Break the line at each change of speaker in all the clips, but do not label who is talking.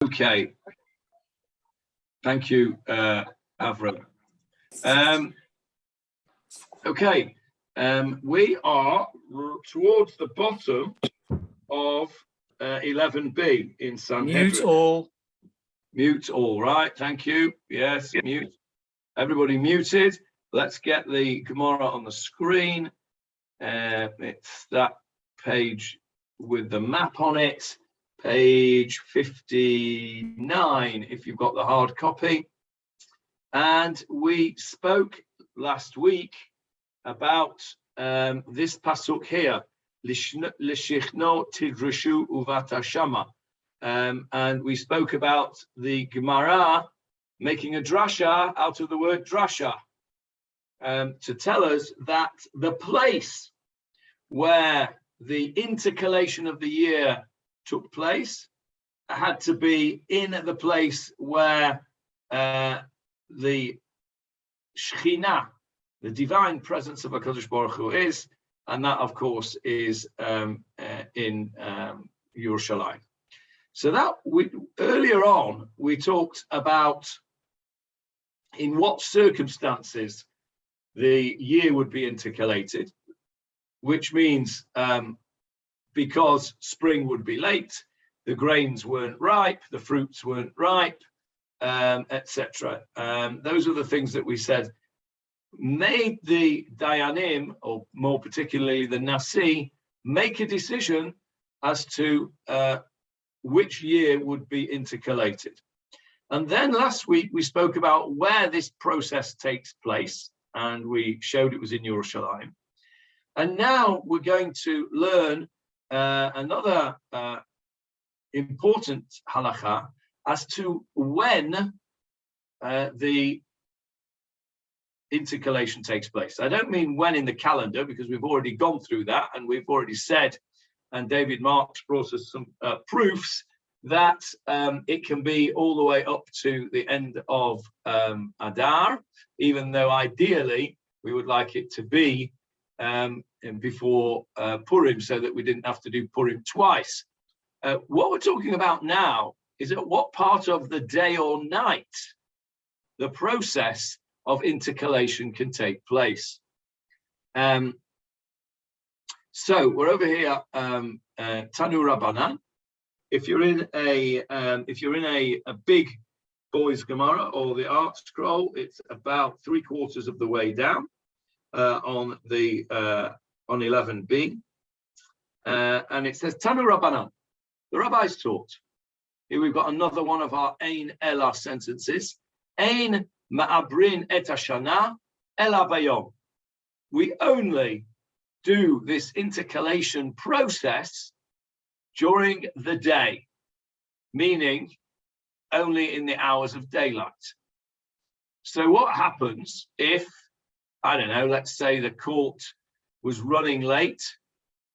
Okay. Thank you, Avram. Okay. We are towards the bottom of 11b in Sanhedrin.
Mute all.
Mute all, right? Thank you. Yes, mute. Everybody muted. Let's get the Gemarah on the screen. It's that page with the map on it. Page 59, if you've got the hard copy. And we spoke last week about this pasuk here, Lishichno Tidrishu Uvata Shama. And we spoke about the Gemarah making a drasha out of the word drasha to tell us that the place where the intercalation of the year took place had to be in the place where the Shekhinah, the divine presence of HaKadosh Baruch Hu is, and that of course is in Yerushalayim. So that earlier on we talked about in what circumstances the year would be intercalated, which means because spring would be late, the grains weren't ripe, the fruits weren't ripe, etc. Those are the things that we said made the Dayanim, or more particularly the Nasi, make a decision as to which year would be intercalated. And then last week we spoke about where this process takes place, and we showed it was in Yerushalayim. And now we're going to learn another important halakha as to when the intercalation takes place. I don't mean when in the calendar, because we've already gone through that, and we've already said, and David Marks brought us some proofs that it can be all the way up to the end of Adar, even though ideally we would like it to be before Purim, so that we didn't have to do Purim twice. What we're talking about now is at what part of the day or night the process of intercalation can take place. So we're over here, Tanu Rabbanan. If you're in a big boys Gemarah or the art scroll, it's about 3/4 of the way down on 11b, and it says Tanu Rabbanan. The rabbis taught. Here we've got another one of our Ein Ela sentences. Ein ma'abrin et hashana ela bayom. We only do this intercalation process during the day, meaning only in the hours of daylight. So what happens if, I don't know, let's say the court was running late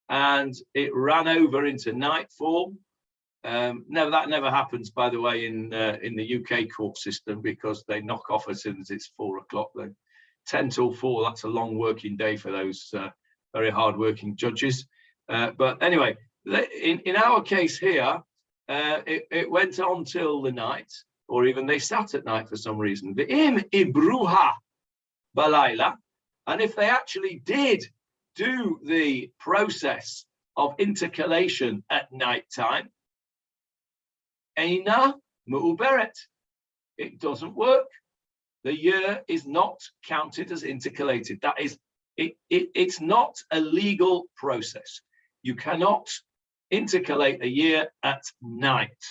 and it ran over into nightfall? No, that never happens, by the way, in the UK court system, because they knock off as soon as it's 4 o'clock. Then 10 till 4, that's a long working day for those very hard-working judges. But anyway, in our case here, it went on till the night, or even they sat at night for some reason. V'im ibruha balayla, and if they actually did do the process of intercalation at night time, eina mu'uberet, it doesn't work. The year is not counted as intercalated. That is, it's not a legal process. You cannot intercalate a year at night.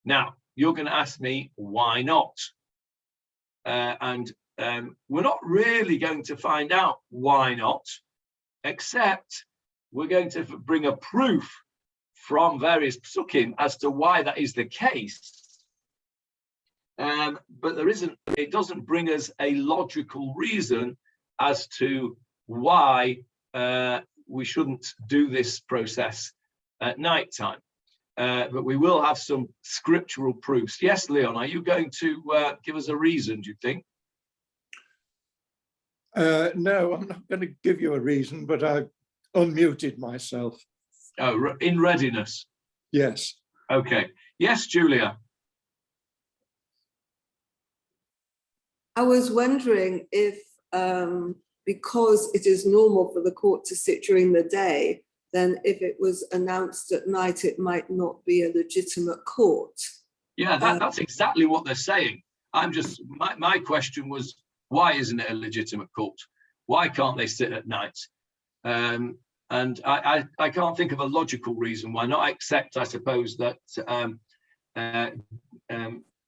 Now, you're going to ask me, why not? And we're not really going to find out why not, except we're going to bring a proof from various psukim as to why that is the case. But it doesn't bring us a logical reason as to why we shouldn't do this process at night time. But we will have some scriptural proofs. Yes, Leon, are you going to give us a reason, do you think?
No, I'm not going to give you a reason, but I've unmuted myself.
Oh, in readiness?
Yes.
Okay. Yes, Julia.
I was wondering if, because it is normal for the court to sit during the day, then if it was announced at night, it might not be a legitimate court.
Yeah, that's exactly what they're saying. My question was, why isn't it a legitimate court? Why can't they sit at night? And I can't think of a logical reason why not, except I suppose that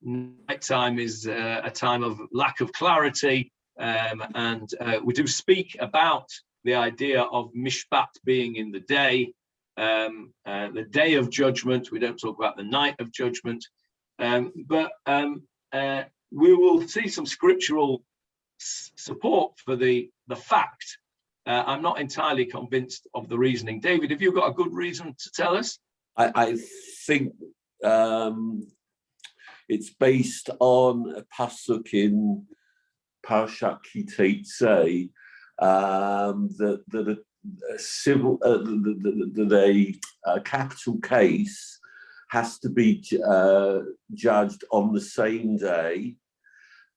nighttime is a time of lack of clarity, and we do speak about the idea of mishpat being in the day of judgment. We don't talk about the night of judgment, but we will see some scriptural support for the fact. I'm not entirely convinced of the reasoning. David, have you got a good reason to tell us?
I think it's based on a pasuk in Parshat Ki Teitzei, that a capital case has to be judged on the same day,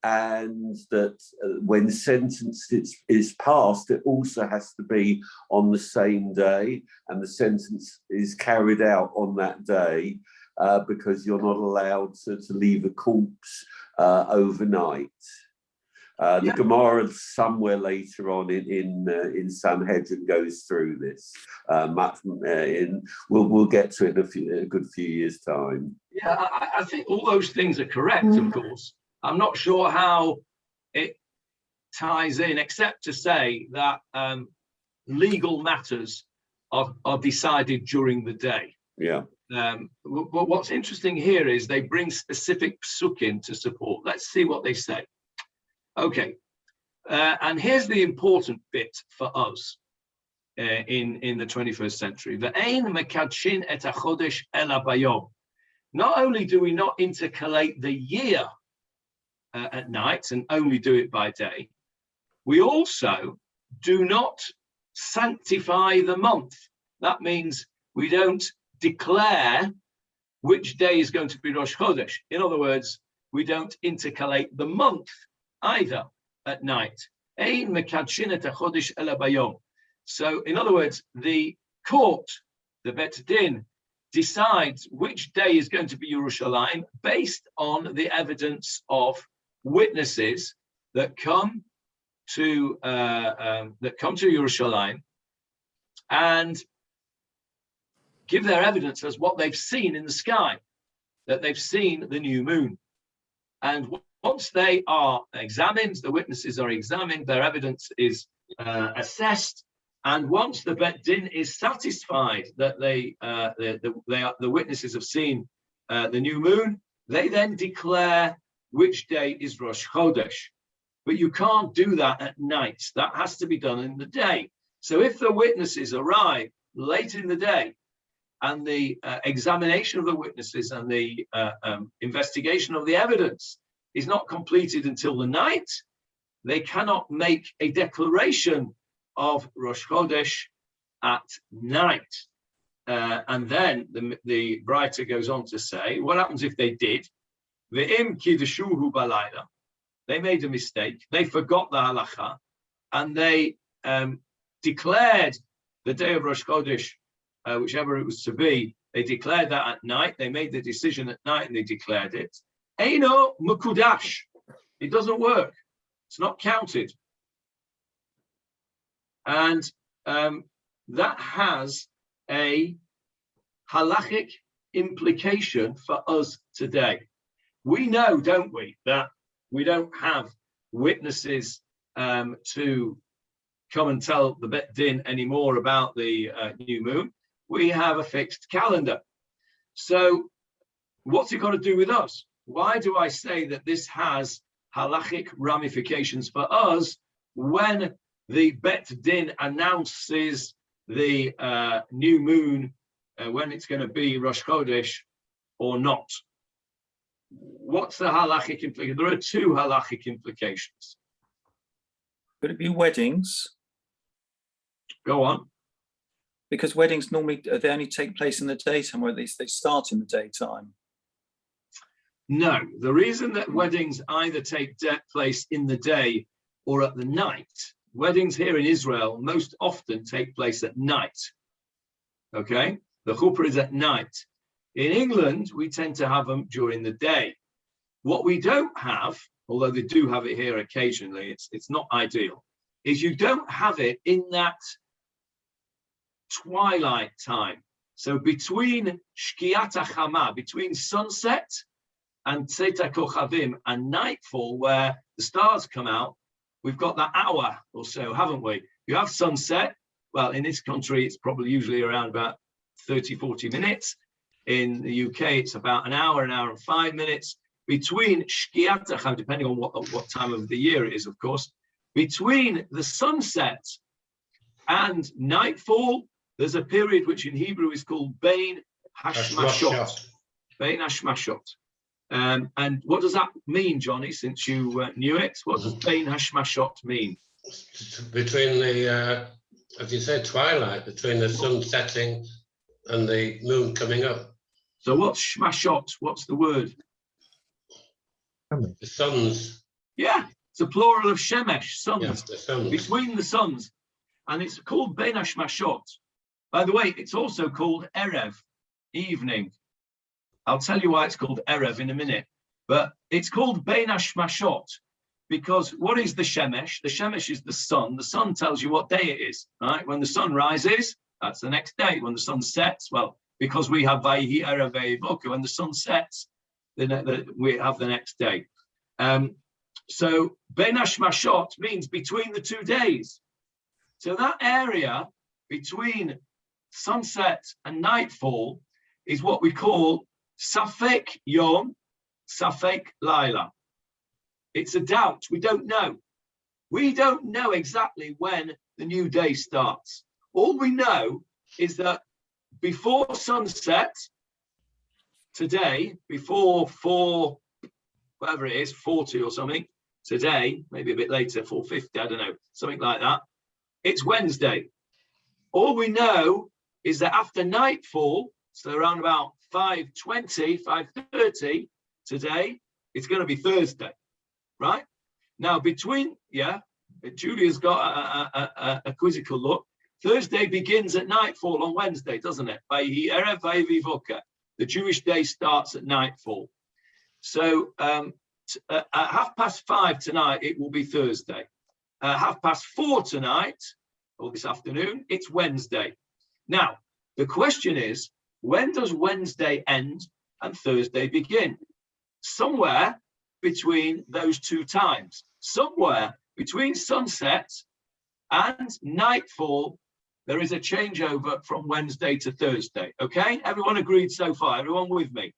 and that when sentence is passed, it also has to be on the same day, and the sentence is carried out on that day, because you're not allowed to leave a corpse overnight. The Gemarah somewhere later on in Sanhedrin goes through this. We'll get to it in a good few years' time.
Yeah, I think all those things are correct, of course. I'm not sure how it ties in, except to say that legal matters are decided during the day.
Yeah.
But what's interesting here is they bring specific psukim to support. Let's see what they say. Okay, and here's the important bit for us in the 21st century. Ve'ein mekadshin et hachodesh ela bayom. Not only do we not intercalate the year at night and only do it by day, we also do not sanctify the month. That means we don't declare which day is going to be Rosh Chodesh. In other words, we don't intercalate the month either at night. Ein mekadshin et hachodesh ela bayom. So, in other words, the court, the Bet Din, decides which day is going to be Yerushalayim based on the evidence of witnesses that come to Yerushalayim and give their evidence as what they've seen in the sky, that they've seen the new moon. And once they are examined, the witnesses are examined, their evidence is assessed, and once the Bet Din is satisfied that the witnesses have seen the new moon, they then declare which day is Rosh Chodesh. But you can't do that at night. That has to be done in the day. So if the witnesses arrive late in the day, and the examination of the witnesses and the investigation of the evidence is not completed until the night, they cannot make a declaration of Rosh Chodesh at night. And then the writer goes on to say, what happens if they did? Ve'im kiddushuhu balayla. They made a mistake. They forgot the halacha, and they declared the day of Rosh Chodesh, whichever it was to be. They declared that at night. They made the decision at night, and they declared it. Eino mukudash. It doesn't work. It's not counted. And that has a halachic implication for us today. We know, don't we, that we don't have witnesses to come and tell the Bet Din anymore about the new moon. We have a fixed calendar. So what's it got to do with us? Why do I say that this has halachic ramifications for us when the Bet Din announces the new moon, when it's going to be Rosh Chodesh or not? What's the halachic implication? There are two halachic implications.
Could it be weddings?
Go on.
Because weddings normally, they only take place in the daytime, or at least they start in the daytime.
No, the reason that weddings either take place in the day or at the night, weddings here in Israel most often take place at night. Okay, the chuppah is at night. In England, we tend to have them during the day. What we don't have, although they do have it here occasionally, it's not ideal, is you don't have it in that twilight time. So between Shkiat HaChama, between sunset and Tzeta Kochavim and nightfall, where the stars come out, we've got that hour or so, haven't we? You have sunset. Well, in this country, it's probably usually around about 30, 40 minutes. In the UK, it's about an hour and 5 minutes. Between Shkiat HaChama, depending on what time of the year it is, of course, between the sunset and nightfall, there's a period which in Hebrew is called Bein Hashmashot. Bein Hashmashot. And what does that mean, Johnny, since you knew it? What does Bein Hashmashot mean?
Between the, as you said, twilight, between the sun setting and the moon coming up.
So what's Shmashot? What's the word?
The suns.
Yeah, it's a plural of Shemesh, suns.
Yes, the suns.
Between the suns. And it's called Bein Hashmashot. By the way, it's also called Erev, evening. I'll tell you why it's called Erev in a minute. But it's called Bein Hashmashot because what is the Shemesh? The Shemesh is the sun. The sun tells you what day it is, right? When the sun rises, that's the next day. When the sun sets, well, because we have Vayihi Erev Ve'Voka, when the sun sets, then we have the next day. So Bein Hashmashot means between the 2 days. So that area between sunset and nightfall is what we call Safek Yom, Safek Laila. It's a doubt. We don't know. We don't know exactly when the new day starts. All we know is that before sunset today, before 4, whatever it is, 40 or something, today, maybe a bit later, 4:50, I don't know, something like that, it's Wednesday. All we know is that after nightfall, so around about 5:20, 5:30 today, it's going to be Thursday, right? Now between, Julia's got a quizzical look. Thursday begins at nightfall on Wednesday, doesn't it? Vayihi Erev Vayihi Voka. The Jewish day starts at nightfall. So at 5:30 tonight, it will be Thursday. 4:30 tonight, or this afternoon, it's Wednesday. Now, the question is, when does Wednesday end and Thursday begin? Somewhere between those two times. Somewhere between sunset and nightfall, there is a changeover from Wednesday to Thursday. Okay, everyone agreed so far? Everyone with me?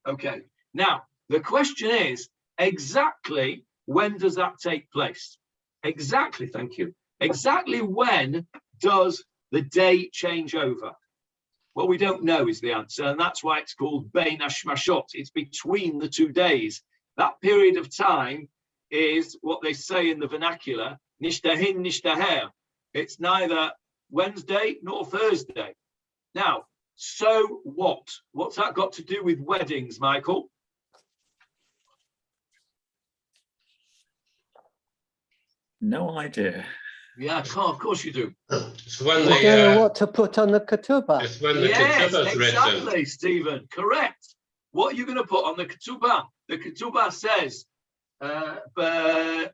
Okay, now the question is, exactly when does that take place? Exactly, thank you. Exactly when does the day change over? Well, we don't know is the answer, and that's why it's called Bein Hashmashot. It's between the 2 days. That period of time is what they say in the vernacular, nishtahin nishtaher. It's neither Wednesday nor Thursday. Now, so what? What's that got to do with weddings, Michael?
No idea.
Yeah, of course you do.
It's when
I don't know what to put on the ketubah.
it's when the
Yes,
ketubah's
exactly,
written.
Stephen. Correct. What are you going to put on the ketubah? The ketubah says, B'chad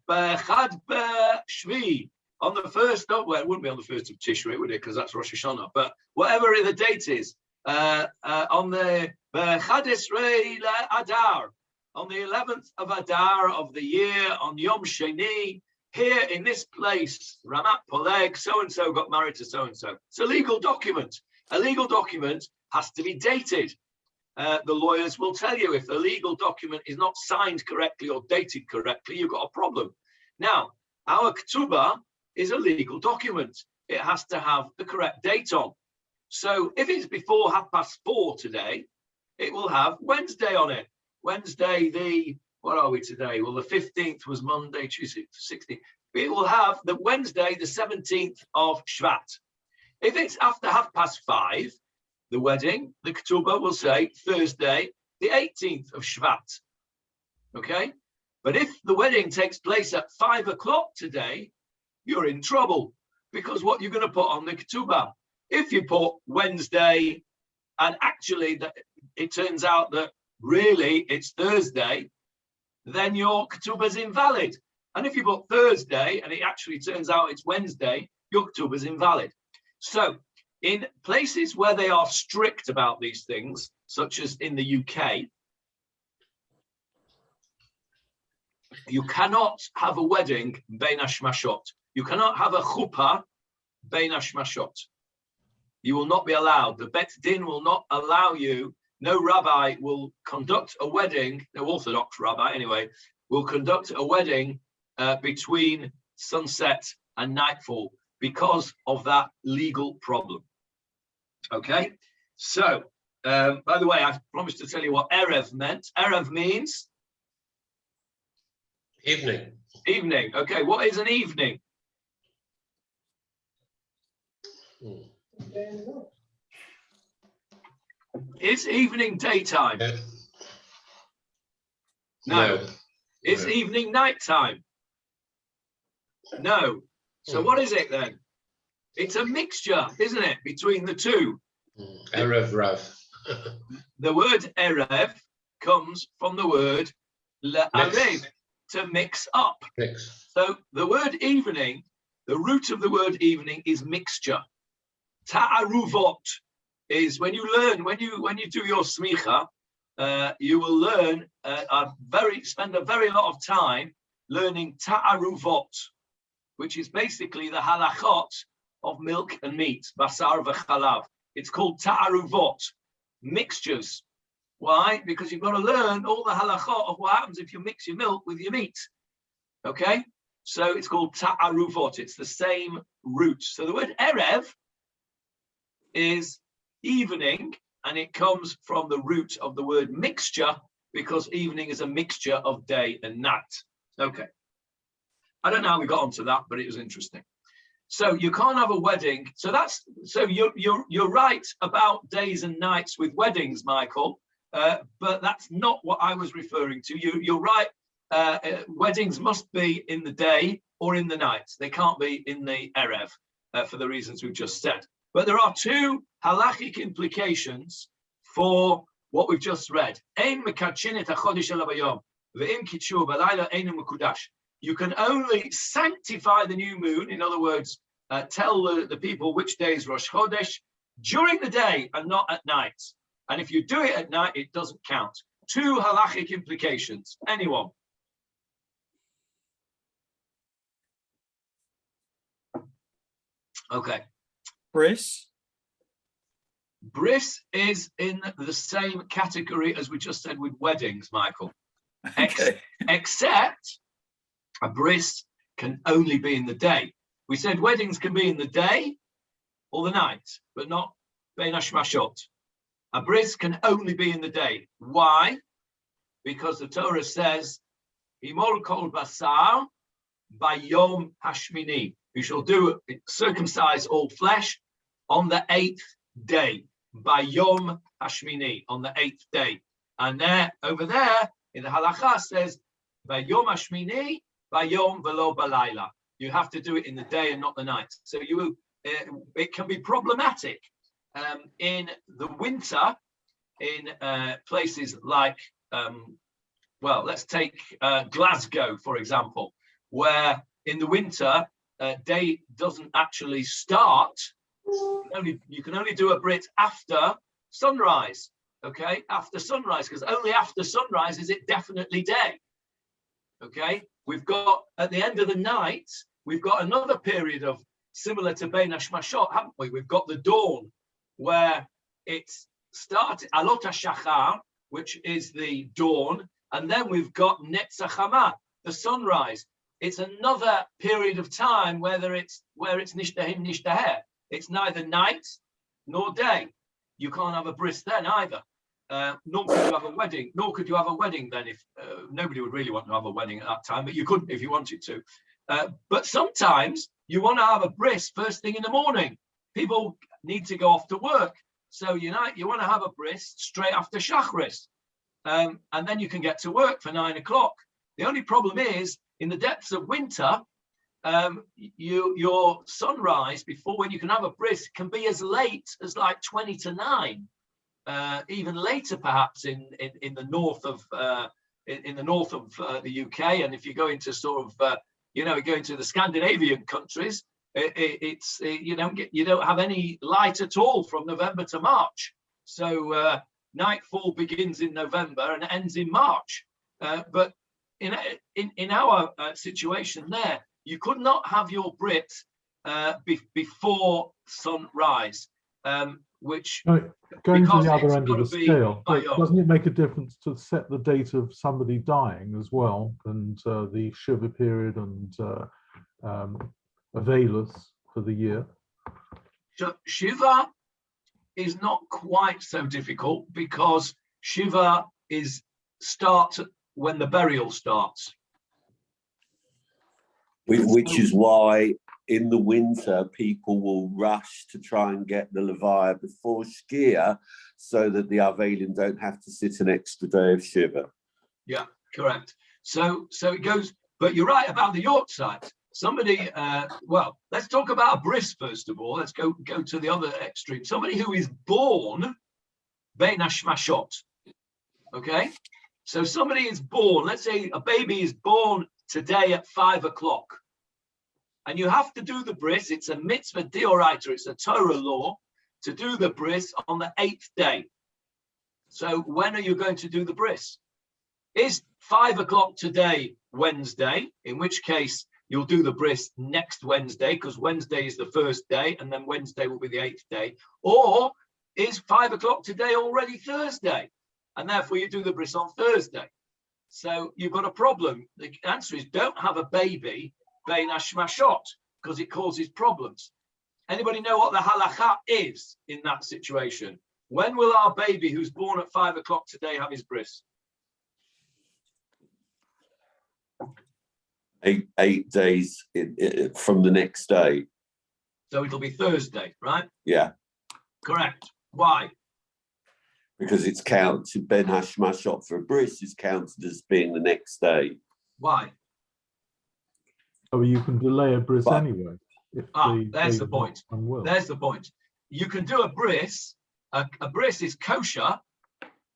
b'shvi, on the first of, well, it wouldn't be on the first of Tishrei, would it? Because that's Rosh Hashanah. But whatever the date is, on the B'chad Esrei Adar, on the 11th of Adar of the year, on Yom Sheni, here in this place, Ramat Poleg, so-and-so got married to so-and-so. It's a legal document. A legal document has to be dated. The lawyers will tell you if the legal document is not signed correctly or dated correctly, you've got a problem. Now, our ketubah is a legal document. It has to have the correct date on. So if it's before 4:30 today, it will have Wednesday on it. Wednesday, what are we today? Well, the 15th was Monday, Tuesday, 16th. It will have the Wednesday, the 17th of Shvat. If it's after 5:30, the wedding, the ketubah will say Thursday, the 18th of Shvat. Okay? But if the wedding takes place at 5 o'clock today, you're in trouble, because what you're going to put on the ketubah. If you put Wednesday, and actually it turns out that really it's Thursday, then your ketubah is invalid. And if you put Thursday and it actually turns out it's Wednesday, your ketubah is invalid. So in places where they are strict about these things, such as in the UK, you cannot have a wedding bein hashmashot. You cannot have a chuppah bein hashmashot. You will not be allowed. The Bet Din will not allow you. No rabbi will conduct a wedding, no Orthodox rabbi anyway, will conduct a wedding between sunset and nightfall because of that legal problem. Okay? So, by the way, I promised to tell you what Erev meant. Erev means?
Evening.
Evening. Okay, what is an evening? Is evening daytime? No. Is evening nighttime? No. So what is it then? It's a mixture, isn't it, between the two?
Erev Rav.
The word Erev comes from the word le'arev, to mix up.
Mix.
So the word evening, the root of the word evening is mixture. Ta'aruvot is when you learn, when you do your smicha, you will learn spend a very lot of time learning ta'aruvot, which is basically the halachot of milk and meat, basar v'chalav. It's called ta'aruvot, mixtures. Why? Because you've got to learn all the halachot of what happens if you mix your milk with your meat. Okay? So it's called ta'aruvot. It's the same root. So the word erev is evening, and it comes from the root of the word mixture, because evening is a mixture of day and night. Okay. I don't know how we got onto that, but it was interesting. So you can't have a wedding. So you're right about days and nights with weddings, Michael, but that's not what I was referring to. You're right. Weddings must be in the day or in the night. They can't be in the erev for the reasons we've just said. But there are two halachic implications for what we've just read. You can only sanctify the new moon, in other words, tell the people which day is Rosh Chodesh during the day and not at night. And if you do it at night, it doesn't count. Two halachic implications. Anyone? Okay.
Bris?
Bris is in the same category as we just said with weddings, Michael.
Okay.
Except a bris can only be in the day. We said weddings can be in the day or the night, but not bein hashmashot. A bris can only be in the day. Why? Because the Torah says, "Imol kol basar bayom hashmini." You shall circumcise all flesh on the 8th day. Bayom hashmini, on the 8th day. And over there in the halacha says, Bayom hashmini, bayom velo balayla. You have to do it in the day and not the night. So it can be problematic in the winter in places like, let's take Glasgow, for example, where in the winter, day doesn't actually start. You can only do a Brit after sunrise, okay? After sunrise, because only after sunrise is it definitely day, okay? We've got, at the end of the night, we've got another period of, similar to bein hashmashot, haven't we? We've got the dawn, where it's started, alot hashachar, which is the dawn, and then we've got netzach hama, the sunrise. It's another period of time where it's nishtahim nishtaher. It's neither night nor day. You can't have a bris then either. Nor could you have a wedding. Nor could you have a wedding then if nobody would really want to have a wedding at that time, but you couldn't if you wanted to. But sometimes you want to have a bris first thing in the morning. People need to go off to work, so you want to have a bris straight after shachris. and then you can get to work for 9 o'clock. The only problem is, in the depths of winter, your sunrise before when you can have a bris can be as late as like 20 to 9, even later perhaps in the north of the UK. And if you go into sort of go into the Scandinavian countries, you don't have any light at all from November to March. So nightfall begins in November and ends in March. But in our situation there, you could not have your Brit before sunrise, which
going to
because
the other
it's
end of
gotta
the
be
scale,
by
doesn't it make a difference to set the date of somebody dying as well, and the Shiva period and Avelus for the year?
Shiva is not quite so difficult because Shiva starts when the burial starts.
Which is why in the winter people will rush to try and get the Levaya before Shkia so that the Avelim don't have to sit an extra day of Shiva. Yeah,
correct. So it goes, but you're right about the Yortzeit. Somebody, let's talk about a bris first of all. Let's go to the other extreme. Somebody who is born Bein Hashmashot. Okay, so somebody is born. Let's say a baby is born today at 5 o'clock, and you have to do the bris. It's a mitzvah deoraita. It's a Torah law to do the bris on the 8th day. So when are you going to do the bris? Is 5 o'clock today Wednesday? In which case you'll do the bris next Wednesday, because Wednesday is the first day, and then Wednesday will be the 8th day. Or is 5 o'clock today already Thursday, and therefore you do the bris on Thursday? So you've got a problem. The answer is don't have a baby bein hashmashot, because it causes problems. Anybody know what the halacha is in that situation? When will our baby who's born at 5 o'clock today have his bris?
8 days from the next day.
So it'll be Thursday, right?
Yeah.
Correct. Why?
Because it's counted, Ben Hashmashot for a bris is counted as being the next day.
Why?
So you can delay a bris anyway.
There's the point. There's the point. You can do a bris. A bris is kosher,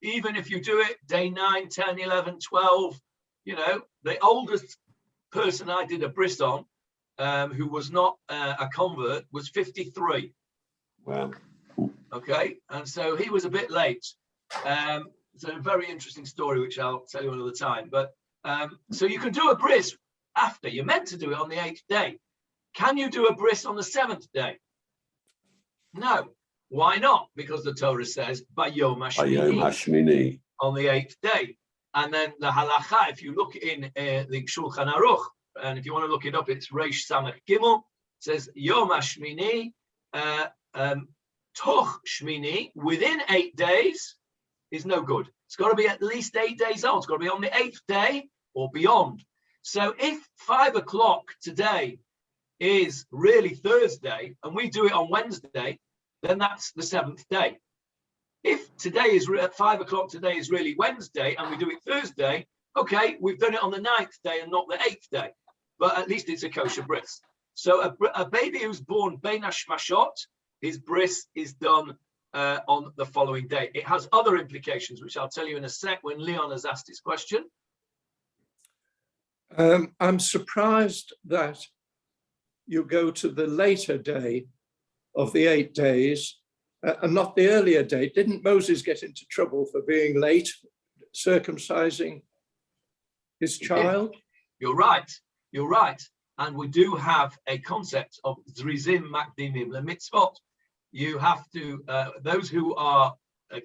even if you do it day 9, 10, 11, 12. The oldest person I did a bris on, who was not a convert, was 53.
Wow.
Okay, and so he was a bit late. It's a very interesting story, which I'll tell you another time. But so you can do a bris after. You're meant to do it on the 8th day. Can you do a bris on the 7th day? No. Why not? Because the Torah says Bayom Hashmini on the 8th day. And then the halacha, if you look in the Shulchan Aruch, and if you want to look it up, it's Reish Samech Gimel, says Yom Hashmini, Toch Shmini, within 8 days is no good. It's got to be at least 8 days old. It's got to be on the 8th day or beyond. So if 5 o'clock today is really Thursday and we do it on Wednesday, then that's the 7th day. If today is at 5 o'clock today is really Wednesday and we do it Thursday, okay, we've done it on the 9th day and not the 8th day, but at least it's a kosher bris. So a baby who's born bein hashmashot, his bris is done on the following day. It has other implications, which I'll tell you in a sec when Leon has asked his question.
I'm surprised that you go to the later day of the 8 days and not the earlier date. Didn't Moses get into trouble for being late circumcising his child?
You're right. You're right. And we do have a concept of zrizim makdimim lemitzvot. You have to, those who are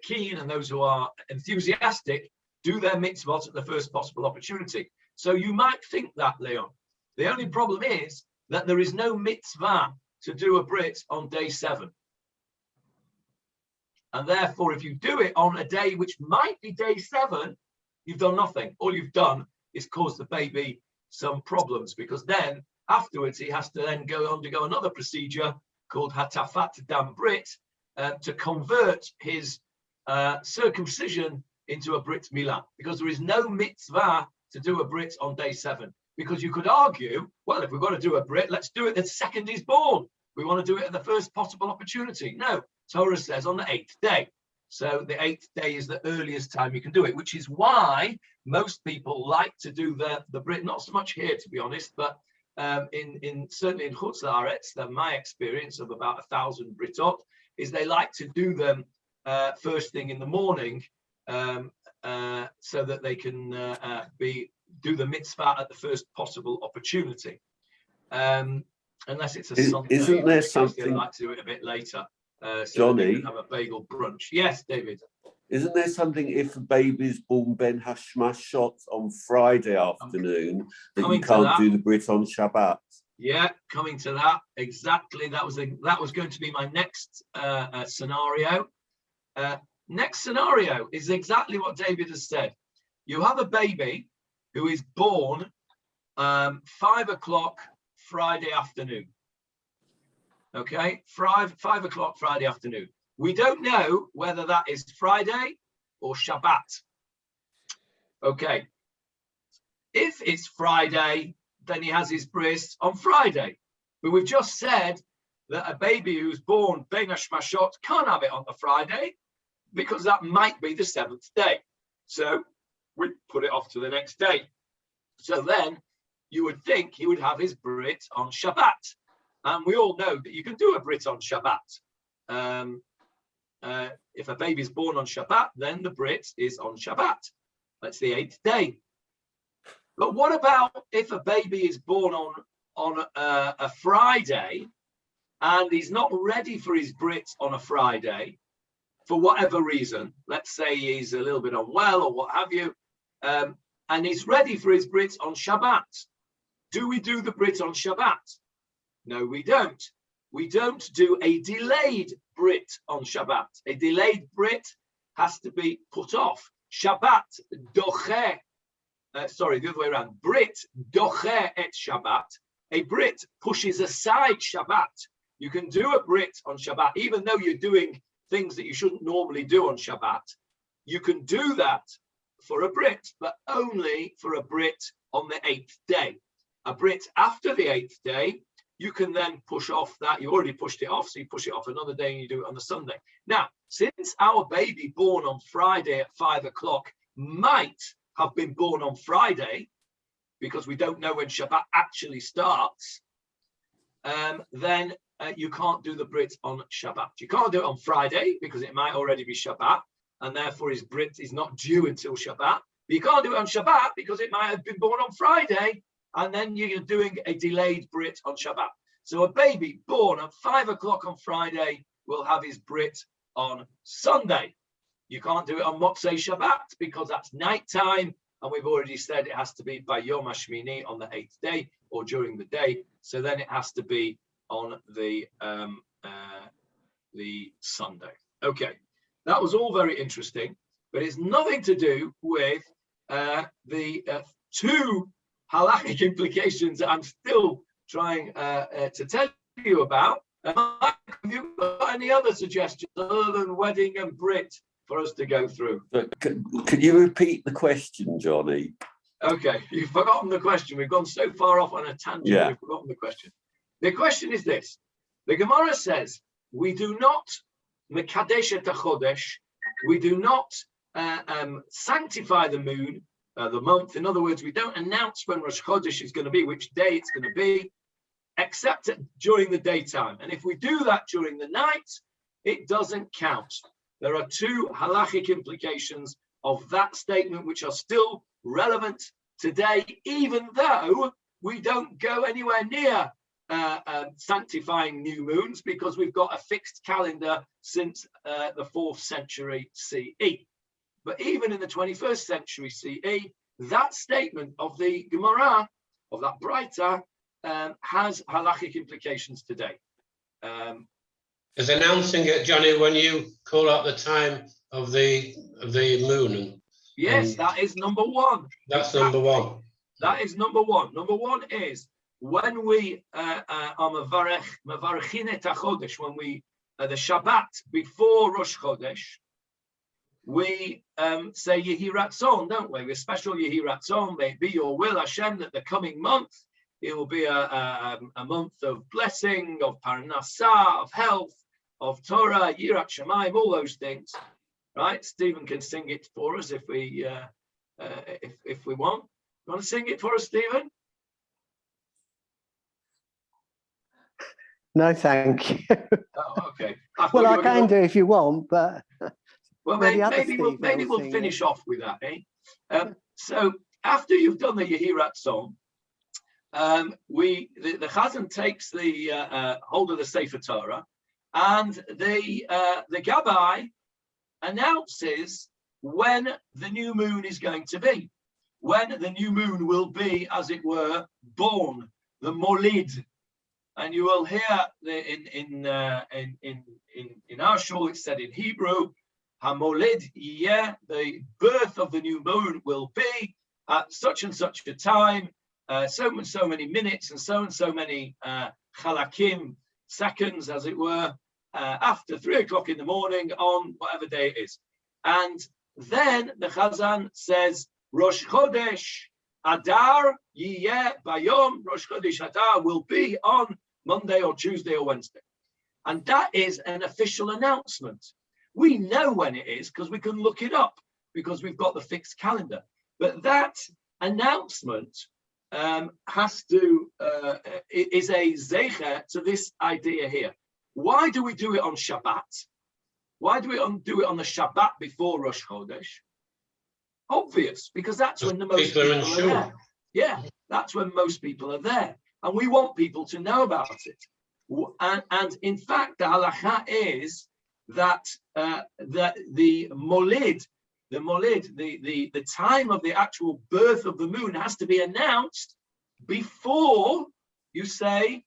keen and those who are enthusiastic, do their mitzvot at the first possible opportunity. So you might think that, Leon. The only problem is that there is no mitzvah to do a brit on day 7. And therefore, if you do it on a day which might be day 7, you've done nothing. All you've done is cause the baby some problems, because then afterwards he has to then undergo another procedure called hatafat dam brit to convert his circumcision into a Brit Milah, because there is no mitzvah to do a Brit on day 7. Because you could argue, well, if we've got to do a Brit, let's do it the second he's born. We want to do it at the first possible opportunity. No, Torah says on the 8th day. So the 8th day is the earliest time you can do it, which is why most people like to do the Brit, not so much here, to be honest, but certainly in Chutz La'aretz, my experience of about 1,000 Britot is they like to do them first thing in the morning, so that they can do the mitzvah at the first possible opportunity. Unless it's a Sunday,
isn't there something
they like to do it a bit later, so
Johnny,
they can have a bagel brunch. Yes, David.
Isn't there something if a baby's born Ben Hashmashot on Friday afternoon that you can't do the Brit on Shabbat?
Yeah, coming to that exactly. That was going to be my next scenario. Next scenario is exactly what David has said. You have a baby who is born 5 o'clock Friday afternoon. Okay, 5 o'clock Friday afternoon. We don't know whether that is Friday or Shabbat. Okay, if it's Friday, then he has his bris on Friday. But we've just said that a baby who's born Ben Hashmashot can't have it on the Friday because that might be the 7th day. So we put it off to the next day. So then you would think he would have his Brit on Shabbat. And we all know that you can do a Brit on Shabbat. If a baby is born on Shabbat, then the Brit is on Shabbat. That's the 8th day. But what about if a baby is born on a Friday and he's not ready for his Brit on a Friday for whatever reason? Let's say he's a little bit unwell or what have you, and he's ready for his Brit on Shabbat. Do we do the Brit on Shabbat? No, we don't. We don't do a delayed Brit on Shabbat. A delayed Brit has to be put off. Shabbat doche. Sorry, the other way around. Brit doche et Shabbat. A Brit pushes aside Shabbat. You can do a Brit on Shabbat, even though you're doing things that you shouldn't normally do on Shabbat. You can do that for a Brit, but only for a Brit on the 8th day. A Brit after the 8th day, you can then push off that. You already pushed it off, so you push it off another day and you do it on the Sunday. Now, since our baby born on Friday at 5 o'clock might have been born on Friday, because we don't know when Shabbat actually starts, then you can't do the Brit on Shabbat. You can't do it on Friday because it might already be Shabbat, and therefore his Brit is not due until Shabbat. But you can't do it on Shabbat because it might have been born on Friday, and then you're doing a delayed Brit on Shabbat. So a baby born at 5 o'clock on Friday will have his Brit on Sunday. You can't do it on Motzei Shabbat because that's nighttime, and we've already said it has to be by Yom HaShmini on the 8th day or during the day. So then it has to be on the Sunday. Okay, that was all very interesting, but it's nothing to do with the two halachic implications that I'm still trying to tell you about. Have you got any other suggestions other than wedding and Brit for us to go through?
Could you repeat the question, Johnny?
Okay, you've forgotten the question. We've gone so far off on a tangent,
Yeah.
We've forgotten the question. The question is this. The Gemarah says, we do not mekadesh et hachodesh, we do not sanctify the moon, the month. In other words, we don't announce when Rosh Chodesh is going to be, which day it's going to be, except during the daytime. And if we do that during the night, it doesn't count. There are two halachic implications of that statement which are still relevant today, even though we don't go anywhere near sanctifying new moons, because we've got a fixed calendar since the 4th century CE. But even in the 21st century CE, that statement of the Gemarah, of that Breita, has halachic implications today.
Is announcing it, Johnny, when you call out the time of the moon?
Yes, that is number one.
That's number one.
That is number one. Number one is when we are mevarchin et hachodesh, when we the Shabbat before Rosh Chodesh, we say Yehi Ratzon, don't we? We're special Yehi Ratzon, may it be your will, Hashem, that the coming month, it will be a month of blessing, of Parnassah, of health, of Torah, Yirat Shamayim, all those things, right? Stephen can sing it for us if we want. You want to sing it for us, Stephen?
No, thank you.
Oh, okay.
Well, I can do if you want, but
well, maybe we'll finish off with that, eh? So after you've done the Yehirat song, the Chazan takes the hold of the Sefer Torah, and the Gabbai announces when the new moon is going to be, when the new moon will be, as it were, born, the Molid. And you will hear in our shul, it's said in Hebrew, HaMolid Yeh, the birth of the new moon will be at such and such a time, so and so many minutes and so many chalakim, seconds, as it were, after 3 o'clock in the morning on whatever day it is. And then the Chazan says, Rosh Chodesh Adar Yeh Bayom, Rosh Chodesh Adar will be on Monday or Tuesday or Wednesday. And that is an official announcement. We know when it is because we can look it up because we've got the fixed calendar. But that announcement is a zecher to this idea here. Why do we do it on Shabbat? Why do we do it on the Shabbat before Rosh Chodesh? Obvious, because that's when the most people are there. Yeah, that's when most people are there. And we want people to know about it. And in fact, the halacha is that the molid, the time of the actual birth of the moon has to be announced before you say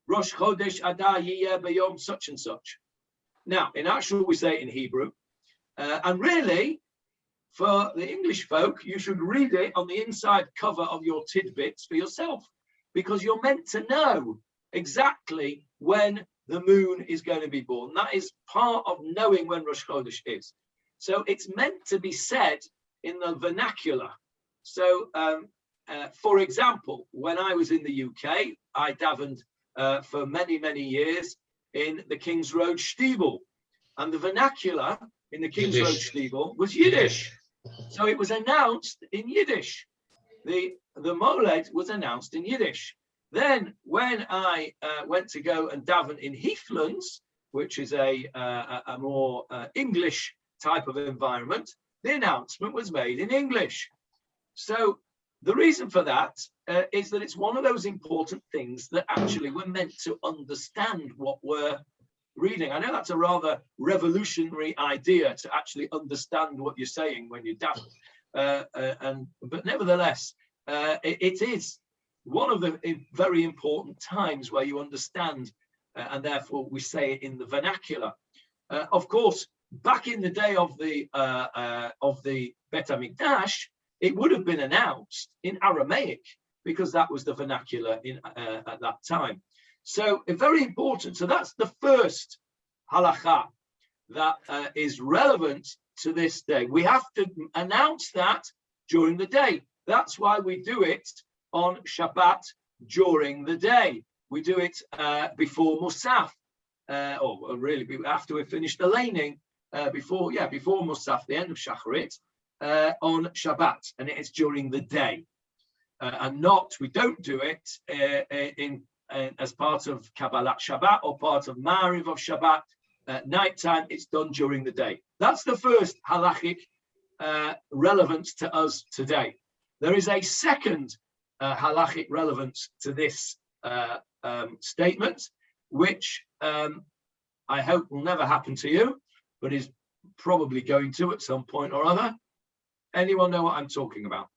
Rosh Chodesh Adar Yeh B'Yom such and such. Now, in actual, we say it in Hebrew. And really, for the English folk, you should read it on the inside cover of your tidbits for yourself, because you're meant to know exactly when the moon is going to be born. That is part of knowing when Rosh Chodesh is. So it's meant to be said in the vernacular. So, for example, when I was in the UK, I davened for many, many years in the King's Road Stiebel. And the vernacular in the King's Road Stiebel was Yiddish. So it was announced in Yiddish. The Moled was announced in Yiddish. Then when I went to go and daven in Heathlands, which is a more English type of environment, the announcement was made in English. So the reason for that is that it's one of those important things that actually we're meant to understand what we're reading. I know that's a rather revolutionary idea, to actually understand what you're saying when you daven. But nevertheless, it is one of the very important times where you understand, and therefore we say it in the vernacular. Of course, back in the day of the Bet HaMikdash, it would have been announced in Aramaic because that was the vernacular at that time. So very important. So that's the first halakha that is relevant to this day. We have to announce that during the day. That's why we do it on Shabbat during the day. We do it before Musaf, or really after we finish the laning, before Musaf, the end of Shacharit, on Shabbat, and it is during the day. We don't do it as part of Kabbalat Shabbat or part of Ma'ariv of Shabbat. At nighttime, it's done during the day. That's the first halachic relevance to us today. There is a second halachic relevance to this statement, which I hope will never happen to you, but is probably going to at some point or other. Anyone know what I'm talking about?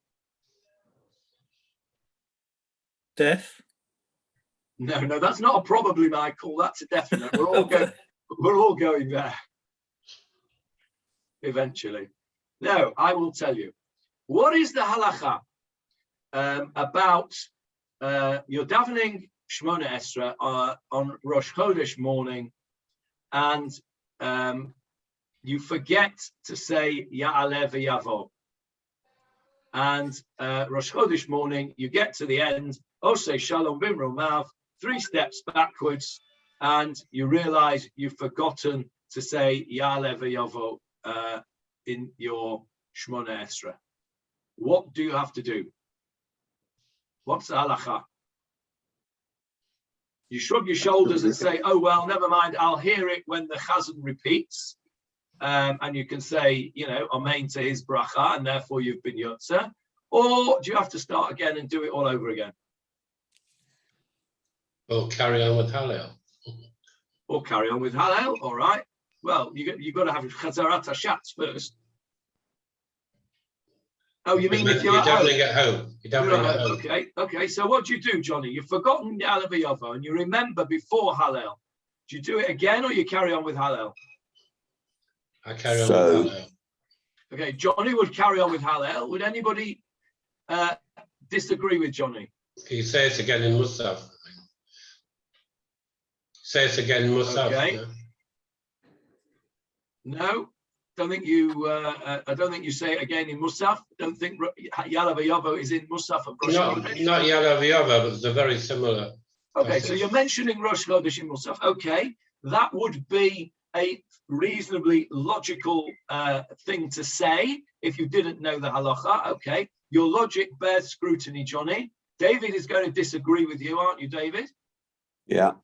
Death?
No, that's not a probably, Michael. That's a definite. We're all going there eventually. No, I will tell you. What is the halacha about your davening Shmona Esrei on Rosh Chodesh morning, and you forget to say Ya'aleh v'yavo. And Rosh Chodesh morning, you get to the end, Osei Shalom Bimromav, 3 steps backwards, and you realize you've forgotten to say Ya'aleh v'yavo in your Shmona Esrei. What do you have to do? What's the halacha? You shrug your shoulders and say, oh, well, never mind, I'll hear it when the chazan repeats. And you can say, amen to his bracha, and therefore you've been yotze. Or do you have to start again and do it all over again?
Or carry on with Hallel.
Or carry on with Hallel, all right. Well, you've got to have chazarat hashatz first. Oh, you mean if you're at home?
At home. You're definitely at home.
Okay. So what do you do, Johnny? You've forgotten Ya'aleh v'yavo, and you remember before Hallel. Do you do it again, or you carry on with Hallel?
I carry on with Hallel.
Okay, Johnny would carry on with Hallel. Would anybody disagree with Johnny?
Can you say it again in Musaf? Say it again in Musaf.
Okay. No. Don't think you. I don't think you say it again in Musaf. Don't think Ya'aleh v'yavo is in Musaf of Rosh Chodesh.
Not Ya'aleh v'yavo, but they're very similar.
Okay, so you're mentioning Rosh Chodesh in Musaf. Okay, that would be a reasonably logical thing to say if you didn't know the halacha. Okay, your logic bears scrutiny, Johnny. David is going to disagree with you, aren't you, David?
Yeah.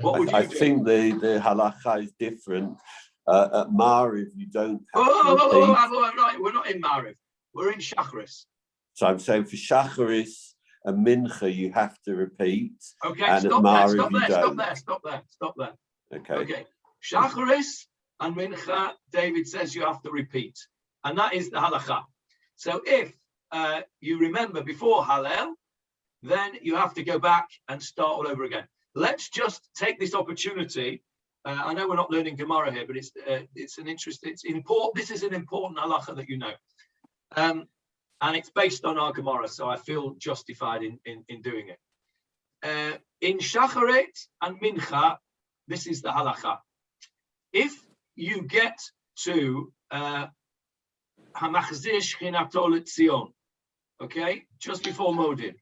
What would you do?
I think the halacha is different. At Mariv, you don't have
right. We're not in Mariv. We're in Shacharis.
So I'm saying for Shacharis and Mincha, you have to repeat.
Okay,
and
stop there.
Okay.
Okay. Shacharis and Mincha, David says you have to repeat. And that is the halacha. So if you remember before Hallel, then you have to go back and start all over again. Let's just take this opportunity. I know we're not learning Gemarah here, but it's important. This is an important halacha that you know, and it's based on our Gemarah, so I feel justified in doing it. In Shacharit and Mincha, this is the halacha. If you get to Hamachzir Shchinato L'Tzion, okay, just before Modim,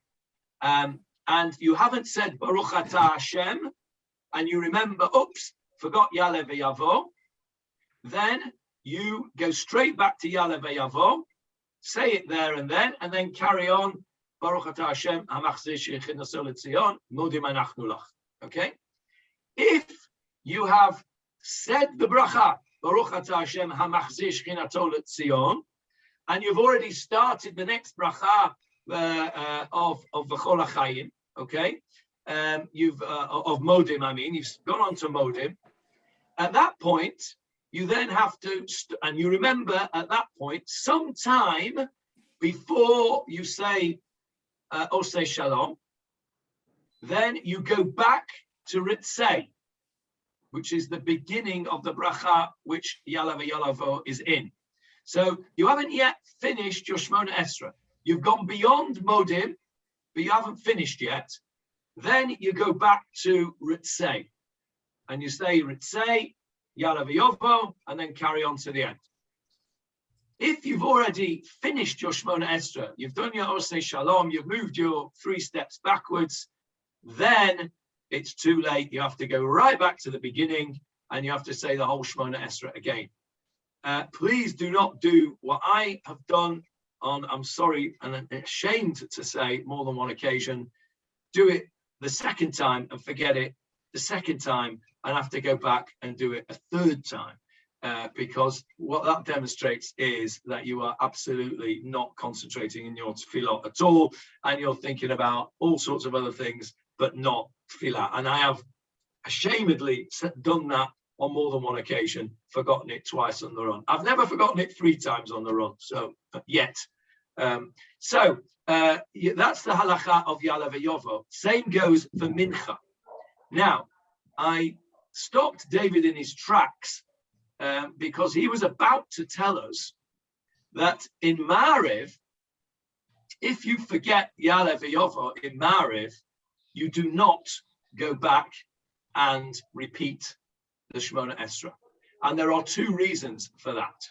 and you haven't said Baruch Atah Hashem, and you remember, oops, forgot Ya'aleh v'yavo, then you go straight back to Ya'aleh v'yavo, say it there and then carry on Baruch Atah Hashem Hamachzir Shechinaso L'Tzion Modim Anachnu Lach. Okay? If you have said the bracha Baruch Atah Hashem Hamachzir Shechinato L'Tzion, and you've already started the next bracha of V'chol HaChayim, okay? You've of Modim, I mean, you've gone on to Modim. At that point, you then have to, and you remember at that point, sometime before you say Osei Shalom, then you go back to Ritzei, which is the beginning of the bracha, which Ya'aleh v'yavo is in. So you haven't yet finished your Shmona Esrei. You've gone beyond Modim, but you haven't finished yet. Then you go back to Ritzei, and you say Ritzei, Ya'aleh v'yavo, and then carry on to the end. If you've already finished your Shmona Esrei, you've done your Osei Shalom, you've moved your 3 steps backwards, then it's too late. You have to go right back to the beginning, and you have to say the whole Shmona Esrei again. Please do not do what I have done on, I'm sorry, and I'm ashamed to say, more than one occasion. Do it the second time and forget it the second time and have to go back and do it a third time. Because what that demonstrates is that you are absolutely not concentrating in your tefillah at all, and you're thinking about all sorts of other things, but not tefillah. And I have ashamedly done that on more than one occasion, forgotten it twice on the run. I've never forgotten it 3 times on the run, so yet. That's the halacha of Ya'aleh v'yavo. Same goes for Mincha. Now, I stopped David in his tracks because he was about to tell us that in Ma'ariv, if you forget Ya'aleh v'yavo in Ma'ariv, you do not go back and repeat the Shmona Esrei. And there are two reasons for that.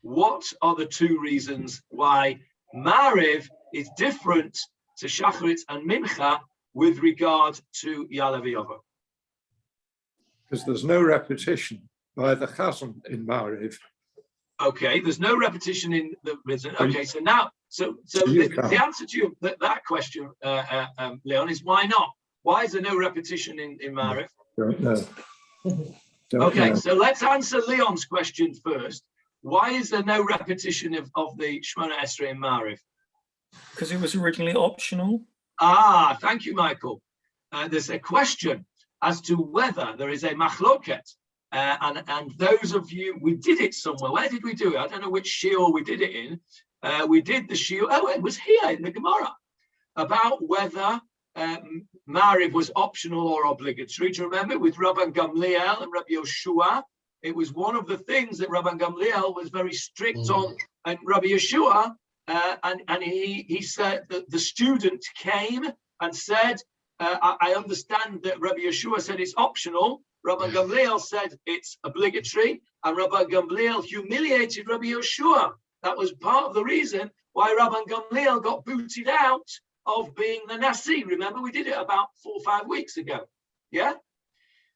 What are the two reasons why Ma'ariv is different to Shacharit and Mincha with regard to Ya'aleh V'Yavo?
Because there's no repetition by the chazan in Ma'ariv.
Okay, there's no repetition in the Risen. Okay, so now, the answer to that question, Leon, is why not? Why is there no repetition in Ma'ariv?
Don't know.
Okay, so let's answer Leon's question first. Why is there no repetition of the Shemona Esrei in Ma'ariv?
Because it was originally optional.
Ah, thank you, Michael. There's a question as to whether there is a machloket. And those of you, we did it somewhere. Where did we do it? I don't know which shiur we did it in. We did the shiur, it was here in the Gemarah, about whether Ma'ariv was optional or obligatory. Do you remember with Rabban Gamliel and Rabbi Yeshua? It was one of the things that Rabban Gamliel was very strict on, and Rabbi Yeshua, and he said that the student came and said, I understand that Rabbi Yeshua said it's optional. Rabban Gamliel said it's obligatory, and Rabban Gamliel humiliated Rabbi Yeshua. That was part of the reason why Rabban Gamliel got booted out of being the Nasi. Remember, we did it about 4 or 5 weeks ago. Yeah?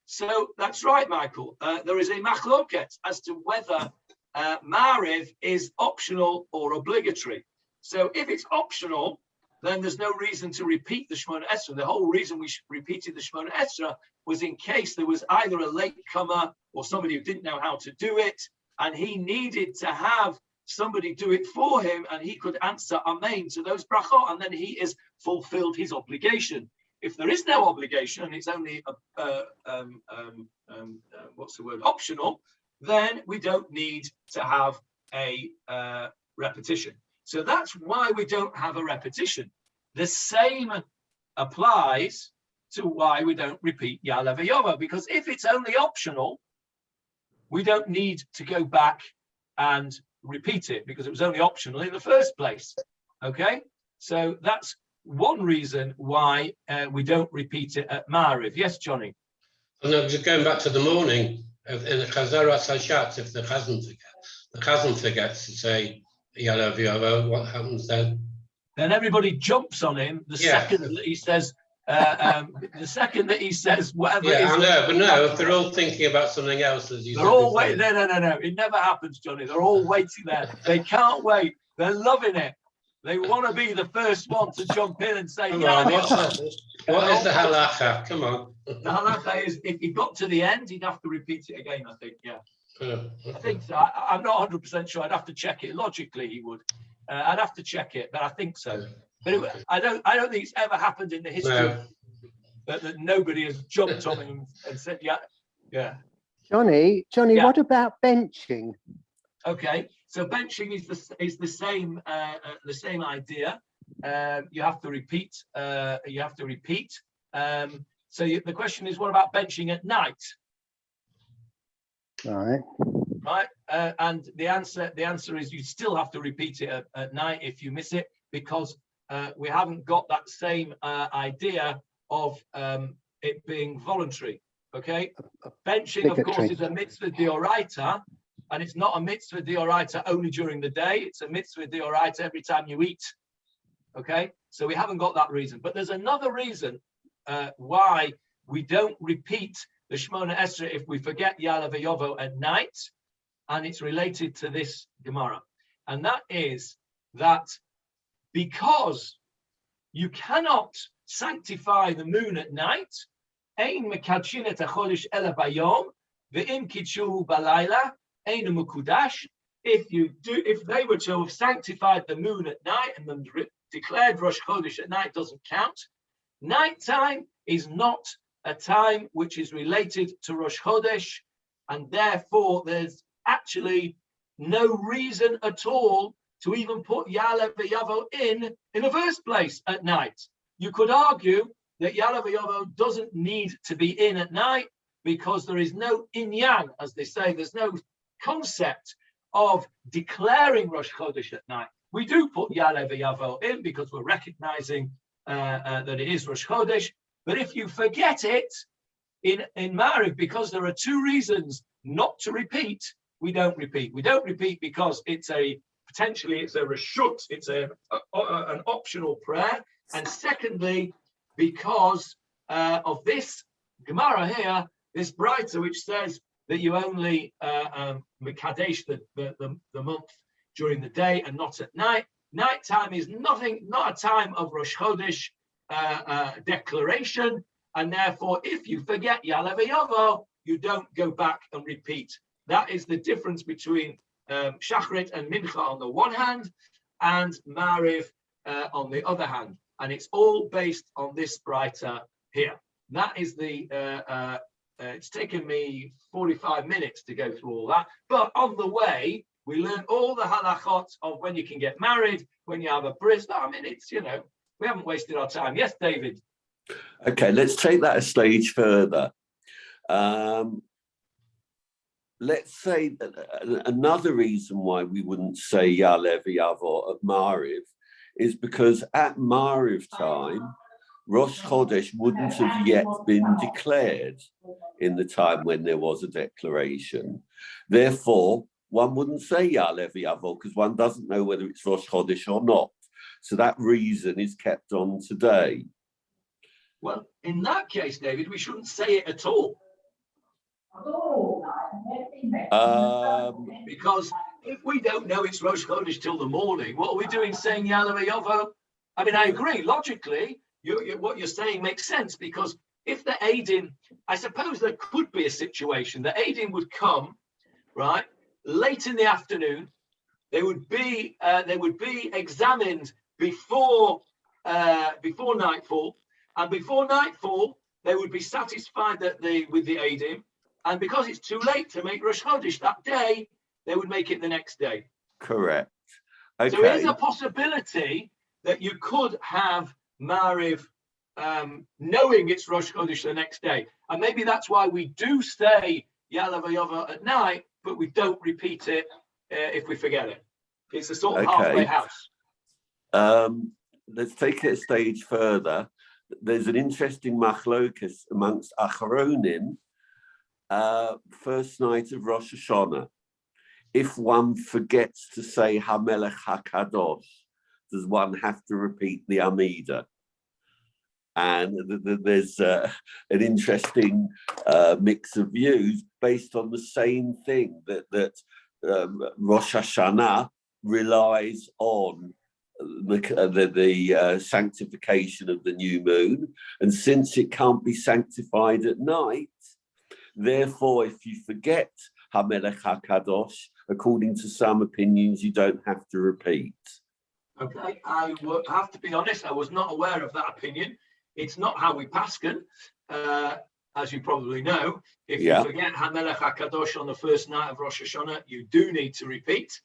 So that's right, Michael. There is a machloket as to whether Ma'ariv is optional or obligatory. So if it's optional, then there's no reason to repeat the Shemona Esrei. The whole reason we repeated the Shemona Esrei was in case there was either a latecomer or somebody who didn't know how to do it, and he needed to have somebody do it for him, and he could answer Amen to those brachot, and then he has fulfilled his obligation. If there is no obligation and it's only optional, then we don't need to have a repetition. So that's why we don't have a repetition. The same applies to why we don't repeat Ya'aleh V'Yavo, because if it's only optional, we don't need to go back and repeat it because it was only optional in the first place. Okay, so that's one reason why we don't repeat it at Ma'ariv. Yes, Johnny?
And I'm just going back to the morning in the Gemarah Sanhedrin. If the chazan forgets to say Ya'aleh V'Yavo, what happens then?
Then everybody jumps on him the second that he says. The second that he says whatever.
Yeah, I know, but no, if they're all thinking about something else, as you
they're all waiting. No. It never happens, Johnny. They're all waiting there. They can't wait. They're loving it. They want to be the first one to jump in and say,
what is the halacha? Come on.
The halacha is if he got to the end, he'd have to repeat it again, I think. Yeah.
Okay.
I think so. I'm not 100% sure. I'd have to check it. Logically, he would. I'd have to check it, but I think so. But I don't think it's ever happened in the history that nobody has jumped on him and said, yeah.
Johnny,
Yeah.
What about benching?
Okay, so benching is the same idea. You have to repeat. So the question is, what about benching at night? Right, and the answer is you still have to repeat it at night if you miss it, because we haven't got that same idea of it being voluntary. Okay, benching of course is a mitzvah d'oraita, and it's not a mitzvah d'oraita only during the day. It's a mitzvah d'oraita every time you eat. Okay, so we haven't got that reason, but there's another reason why we don't repeat the Shemona Esrei if we forget Ya'aleh V'Yavo at night, and it's related to this Gemara, and that is that because you cannot sanctify the moon at night, ein mekadshin et hachodesh ela bayom ve'im kidshuhu balayla ein mukudash. If they were to have sanctified the moon at night and then declared Rosh Chodesh at night, doesn't count. Nighttime is not a time which is related to Rosh Chodesh, and therefore there's actually no reason at all to even put Ya'aleh V'Yavo in the first place at night. You could argue that Ya'aleh V'Yavo doesn't need to be in at night because there is no inyan, as they say, there's no concept of declaring Rosh Chodesh at night. We do put Ya'aleh V'Yavo in because we're recognizing that it is Rosh Chodesh. But if you forget it in Ma'ariv, because there are two reasons not to repeat, we don't repeat. We don't repeat because it's potentially a reshut, it's an optional prayer. And secondly, because of this Gemara here, this Breita, which says that you only Mekadesh the month during the day and not at night. Nighttime is not a time of Rosh Chodesh declaration, and therefore, if you forget Ya'aleh V'Yavo, you don't go back and repeat. That is the difference between Shachrit and Mincha on the one hand, and Mariv on the other hand. And it's all based on this Breita here. That is it's taken me 45 minutes to go through all that. But on the way, we learn all the halachot of when you can get married, when you have a bris. I mean, it's, we haven't wasted our time. Yes, David.
Okay, let's take that a stage further. Let's say another reason why we wouldn't say Ya'aleh V'Yavo at Mariv is because at Mariv time, Rosh Chodesh wouldn't have yet been declared in the time when there was a declaration. Therefore, one wouldn't say Ya'aleh V'Yavo because one doesn't know whether it's Rosh Chodesh or not. So that reason is kept on today.
Well, in that case, David, we shouldn't say it at all. Because if we don't know it's Rosh Chodesh till the morning, what are we doing saying Ya'aleh V'Yavo? I mean, I agree. Logically, what you're saying makes sense, because if the Eidim, I suppose there could be a situation, the Eidim would come, right, late in the afternoon. They would be examined before nightfall, and before nightfall they would be satisfied with the Eidim, and because it's too late to make Rosh Chodesh that day, they would make it the next day.
Correct. Okay.
So it is a possibility that you could have Mariv knowing it's Rosh Chodesh the next day, and maybe that's why we do say Ya'aleh V'Yavo at night, but we don't repeat it if we forget it. It's a sort of halfway house.
Let's take it a stage further. There's an interesting machlokas amongst Acharonim, first night of Rosh Hashanah. If one forgets to say HaMelech HaKadosh, does one have to repeat the Amida? And there's an interesting mix of views based on the same thing, that Rosh Hashanah relies on the sanctification of the new moon, and since it can't be sanctified at night, therefore, if you forget HaMelech HaKadosh, according to some opinions, you don't have to repeat.
Okay, I have to be honest, I was not aware of that opinion. It's not how we paskin, as you probably know. If you forget HaMelech HaKadosh on the first night of Rosh Hashanah, you do need to repeat.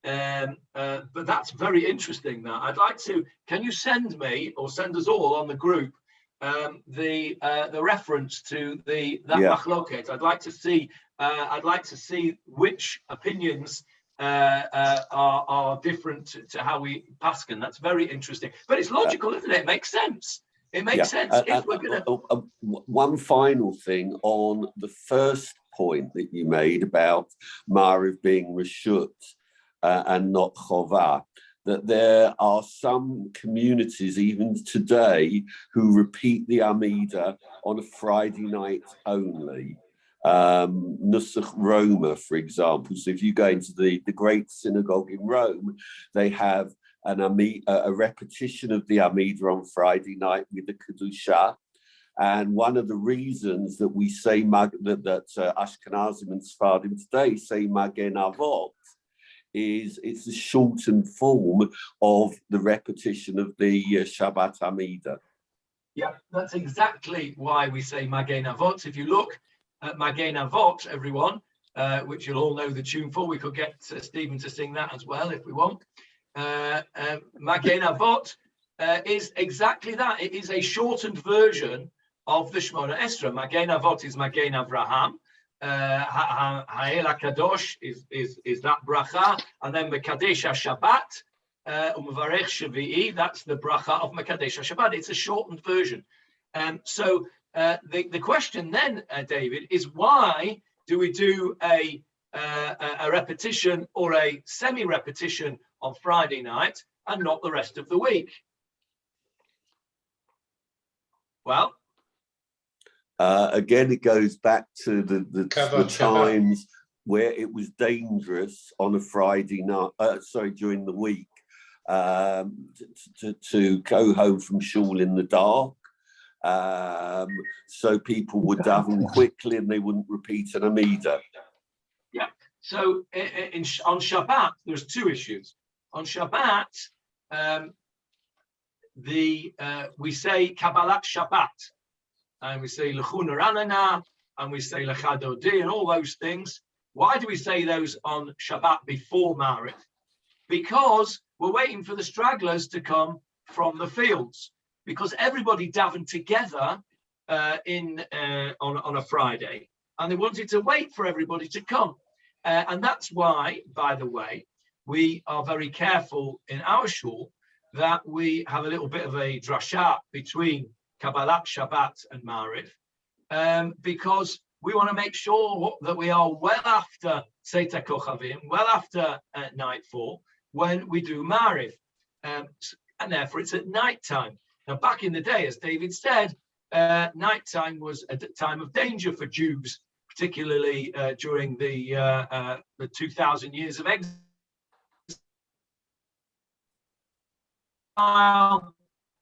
But that's very interesting. Now, I'd like to. Can you send me or send us all on the group the reference to that machloket? I'd like to see. I'd like to see which opinions are different to how we paskin. That's very interesting. But it's logical, isn't it? It makes sense. It makes sense. If we're gonna...
One final thing on the first point that you made about Mariv being reshut and not chovah, that there are some communities even today who repeat the Amida on a Friday night only. Nusach Roma, for example. So if you go into the great synagogue in Rome, they have a repetition of the Amida on Friday night with the Kedusha. And one of the reasons that we say that Ashkenazim and Sephardim today say Magen Avot is it's a shortened form of the repetition of the Shabbat Amida.
Yeah, that's exactly why we say Magen Avot. If you look at Magen Avot, everyone, which you'll all know the tune for, we could get Stephen to sing that as well if we want. Magen Avot is exactly that. It is a shortened version of the Shemona Esra. Magen Avot is Magen Avraham. Ha'el HaKadosh is that bracha, and then Mekadesh HaShabbat, U'Mevarech Shavi'i, that's the bracha of Mekadesh HaShabbat. It's a shortened version. So the question then, David, is why do we do a repetition or a semi-repetition on Friday night and not the rest of the week? Well,
again, it goes back to the
Shabbat.
times where it was dangerous on a Friday night, during the week, to go home from shul in the dark. So people would daven quickly and they wouldn't repeat an Amida.
Yeah. So on Shabbat, there's two issues. On Shabbat, we say Kabbalat Shabbat, and we say L'chuna Ranana, and we say L'chadodi, and all those things. Why do we say those on Shabbat before Ma'ariv? Because we're waiting for the stragglers to come from the fields, because everybody davened together on a Friday, and they wanted to wait for everybody to come. And that's why, by the way, we are very careful in our shul that we have a little bit of a drasha between Kabbalat Shabbat and Ma'ariv, because we want to make sure that we are well after Seita Kochavim, well after nightfall, when we do Ma'ariv. And therefore it's at night time. Now, back in the day, as David said, nighttime was a time of danger for Jews, particularly during the 2,000 years of exile,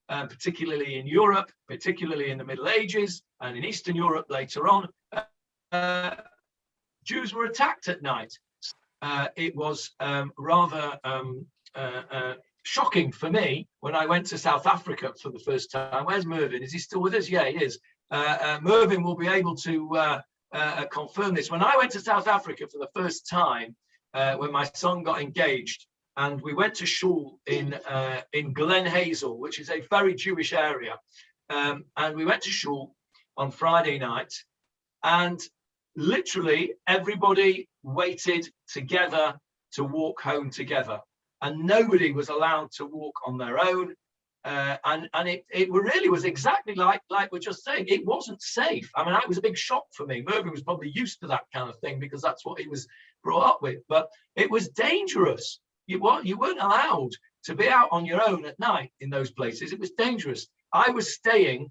particularly in Europe, particularly in the Middle Ages, and in Eastern Europe later on. Jews were attacked at night. It was rather shocking for me when I went to South Africa for the first time. Where's Mervyn? Is he still with us? Yeah, he is. Mervyn will be able to confirm this. When I went to South Africa for the first time, when my son got engaged, and we went to shul in Glen Hazel, which is a very Jewish area, and we went to shul on Friday night, and literally everybody waited together to walk home together, and nobody was allowed to walk on their own. And it really was exactly like we're just saying. It wasn't safe. I mean, that was a big shock for me. Mervyn was probably used to that kind of thing because that's what he was brought up with. But it was dangerous. You weren't allowed to be out on your own at night in those places. It was dangerous. I was staying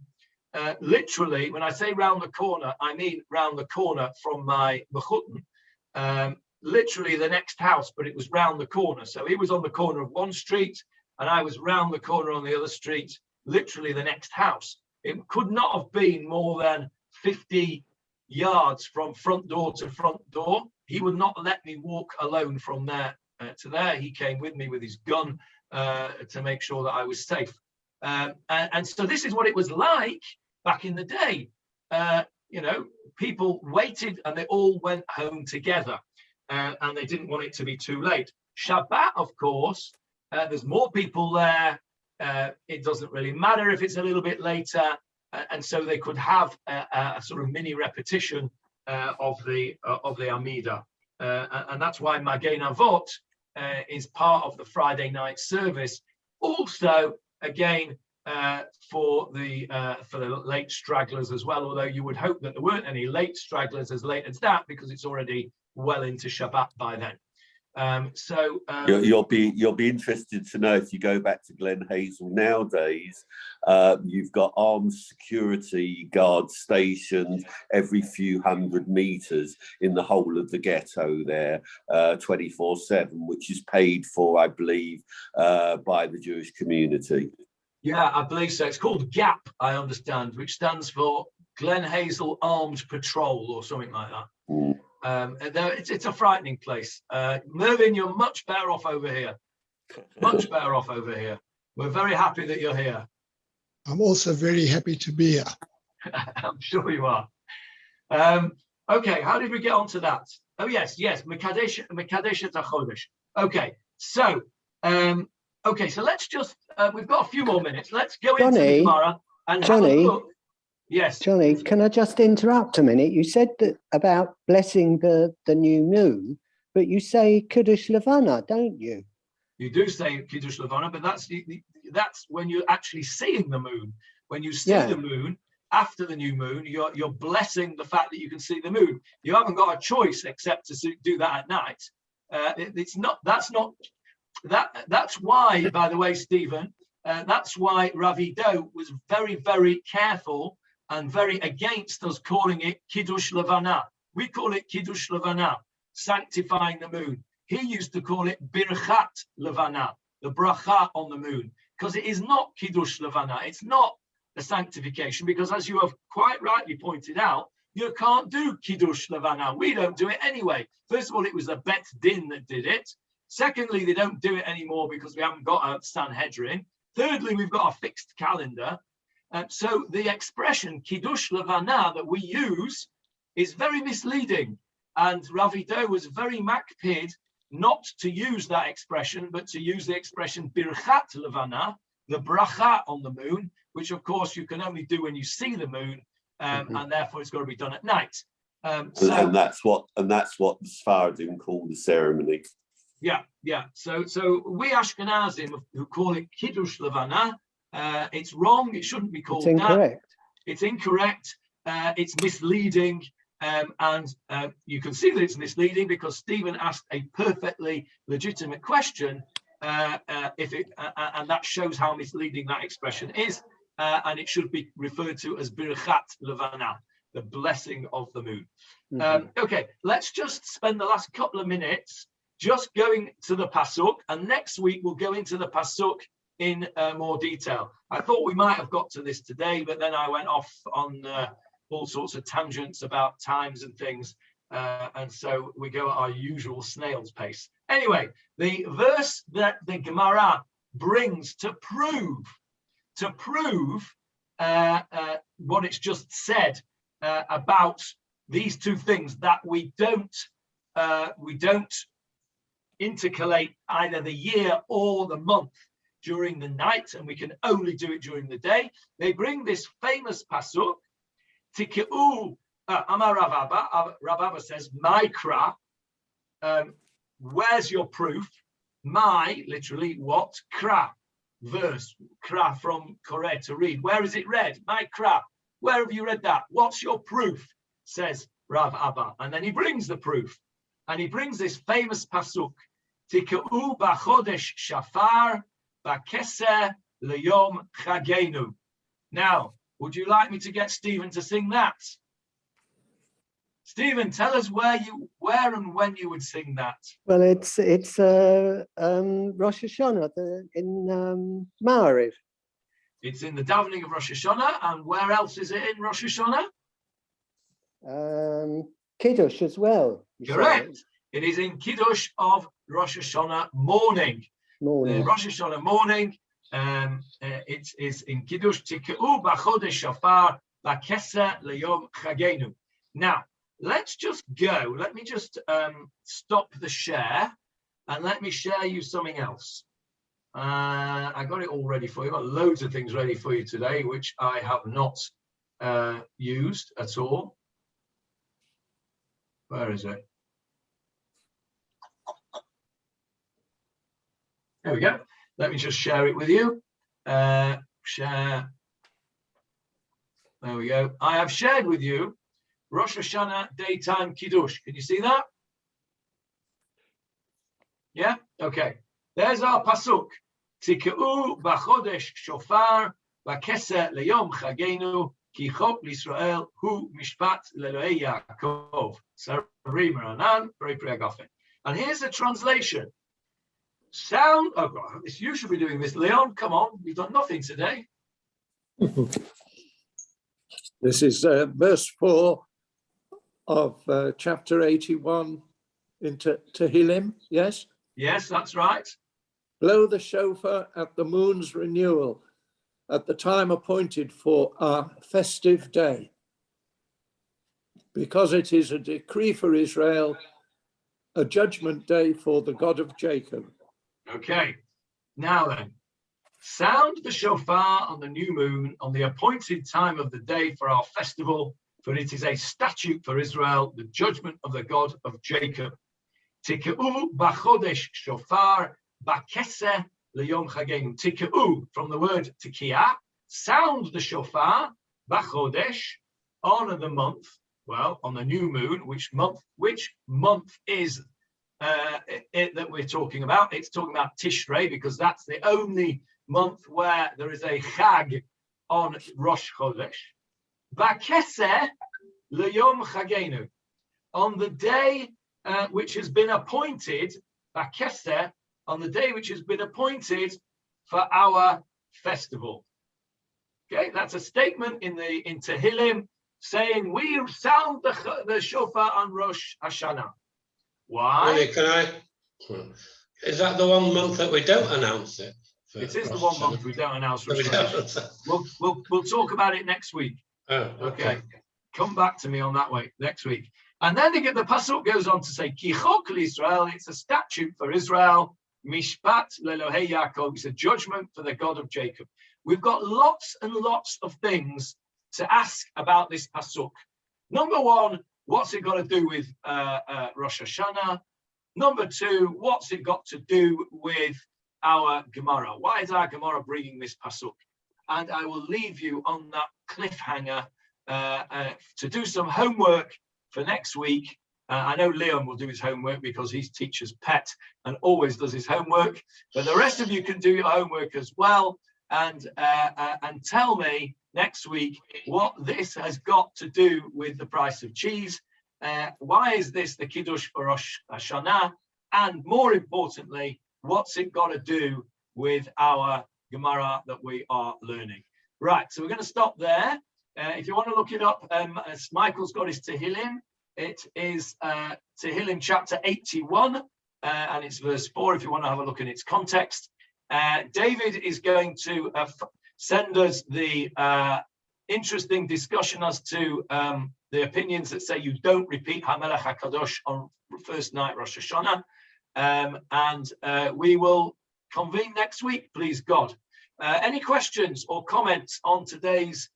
literally, when I say round the corner, I mean round the corner from my mechutin, literally the next house, but it was round the corner. So he was on the corner of one street, and I was round the corner on the other street, literally the next house. It could not have been more than 50 yards from front door to front door. He would not let me walk alone from there to there. He came with me with his gun to make sure that I was safe. And so this is what it was like back in the day. People waited and they all went home together, and they didn't want it to be too late. Shabbat, of course, there's more people there. It doesn't really matter if it's a little bit later, and so they could have a sort of mini repetition of the Amida, and that's why Magei Avot is part of the Friday night service. Also, again, for the late stragglers as well. Although you would hope that there weren't any late stragglers as late as that, because it's already well into Shabbat by then.
You'll be interested to know, if you go back to Glen Hazel nowadays, you've got armed security guards stationed every few hundred meters in the whole of the ghetto there, 24/7, which is paid for, I believe, by the Jewish community.
Yeah, I believe so. It's called GAP, I understand, which stands for Glen Hazel Armed Patrol or something like that.
Mm.
It's a frightening place. Mervyn, you're much better off over here. Much better off over here. We're very happy that you're here.
I'm also very happy to be here.
I'm sure you are. Okay, how did we get onto that? Oh, yes, Mekadesh Tachodesh. Okay, so let's just, we've got a few more minutes. Let's go into the Gemara and have a look. Yes.
Johnny, can I just interrupt a minute? You said that about blessing the new moon, but you say Kiddush Levana, don't you?
You do say Kiddush Levana, but that's when you're actually seeing the moon. When you see the moon after the new moon, you're blessing the fact that you can see the moon. You haven't got a choice except to do that at night. That's why, by the way, Stephen, that's why Ravido was very, very careful and very against us calling it Kiddush Levana. We call it Kiddush Levana, sanctifying the moon. He used to call it Birchat Levana, the bracha on the moon, because it is not Kiddush Levana. It's not a sanctification, because as you have quite rightly pointed out, you can't do Kiddush Levana. We don't do it anyway. First of all, it was the Bet Din that did it. Secondly, they don't do it anymore because we haven't got a Sanhedrin. Thirdly, we've got a fixed calendar. So the expression Kiddush Levana that we use is very misleading. And Ravido was very makpid not to use that expression, but to use the expression Birchat Levana, the bracha on the moon, which of course you can only do when you see the moon, and therefore it's got to be done at night.
And that's what the Sephardim call the ceremony.
Yeah. So we Ashkenazim who call it Kiddush Levana, it's wrong. It shouldn't be called that. It's incorrect. It's misleading. And you can see that it's misleading because Stephen asked a perfectly legitimate question, and that shows how misleading that expression is. And it should be referred to as Birchat Levana, the blessing of the moon. Okay, let's just spend the last couple of minutes just going to the Pasuk, and next week we'll go into the Pasuk in more detail. I thought we might have got to this today, but then I went off on all sorts of tangents about times and things, and so we go at our usual snail's pace. Anyway, the verse that the Gemarah brings to prove what it's just said about these two things, that we don't intercalate either the year or the month during the night, and we can only do it during the day. They bring this famous pasuk, Tikeu Amar Rav Abba says, my kra, where's your proof? My, literally, what? Kra, verse, kra from Koreh, to read. Where is it read? My kra, where have you read that? What's your proof? Says Rav Abba. And then he brings the proof. And he brings this famous pasuk, Tikeu b'chodesh shafar b'keser leyom chagenu. Now, would you like me to get Stephen to sing that? Stephen, tell us where and when you would sing that.
Well, it's Rosh Hashanah in Ma'ariv.
It's in the davening of Rosh Hashanah, and where else is it in Rosh Hashanah?
Kiddush as well.
Correct. It is in Kiddush of Rosh Hashanah morning. Rosh Hashanah morning. It is in Kiddush. Tikeu b'chodesh shafar b'keser leyom chagenu. Now, let's just go. Let me just stop the share, and let me share you something else. I got it all ready for you. I've got loads of things ready for you today, which I have not used at all. Where is it? There we go. Let me just share it with you. Share. There we go. I have shared with you Rosh Hashanah daytime Kiddush. Can you see that? Yeah? Okay. There's our pasuk. Tikeu b'chodesh shofar b'keser leyom chagenu ki chok l'Yisrael hu mishpat le'Elohei Yaakov. And here's the translation. Sound. Oh God, you should be doing this, Leon. Come on, you've done nothing today.
This is verse 4 of chapter 81 into Tehillim. Yes.
Yes, that's right.
Blow the shofar at the moon's renewal, at the time appointed for our festive day, because it is a decree for Israel, a judgment day for the God of Jacob.
Okay, now then, sound the shofar on the new moon on the appointed time of the day for our festival, for it is a statute for Israel, the judgment of the God of Jacob. Tikeu b'chodesh shofar b'keser leyom chagenu. Tikeu, from the word tikia, sound the shofar Bachodesh, on the month, well, on the new moon, which month is it that we're talking about? It's talking about Tishrei, because that's the only month where there is a Chag on Rosh Chodesh. Bakeseh leyom Chagenu, on the day which has been appointed, Bakeseh, on the day which has been appointed for our festival. Okay, that's a statement in Tehillim saying we sound the shofar on Rosh Hashanah. Why?
Is that the one month that we don't announce it?
It is the one month we don't announce Rosh Hashanah. We'll talk about it next week.
Oh, okay.
Come back to me on that way next week. And then the pasuk goes on to say, Ki chok l'Israel, it's a statute for Israel. Mishpat lelohei Yaakov, it's a judgment for the God of Jacob. We've got lots and lots of things to ask about this pasuk. Number one, what's it got to do with Rosh Hashanah? Number two, what's it got to do with our Gemarah? Why is our Gemarah bringing this pasuk? And I will leave you on that cliffhanger to do some homework for next week. I know Leon will do his homework because he's teacher's pet and always does his homework. But the rest of you can do your homework as well, and tell me next week what this has got to do with the price of cheese. Why is this the Kiddush for Rosh Hashanah? And more importantly, what's it got to do with our Gemarah that we are learning? Right, so we're going to stop there. If you want to look it up, as Michael's got his Tehillim, it is Tehillim chapter 81, and it's verse 4 if you want to have a look in its context. David is going to send us the interesting discussion as to the opinions that say you don't repeat HaMelech HaKadosh on first night Rosh Hashanah. And we will convene next week, please God. Any questions or comments on today's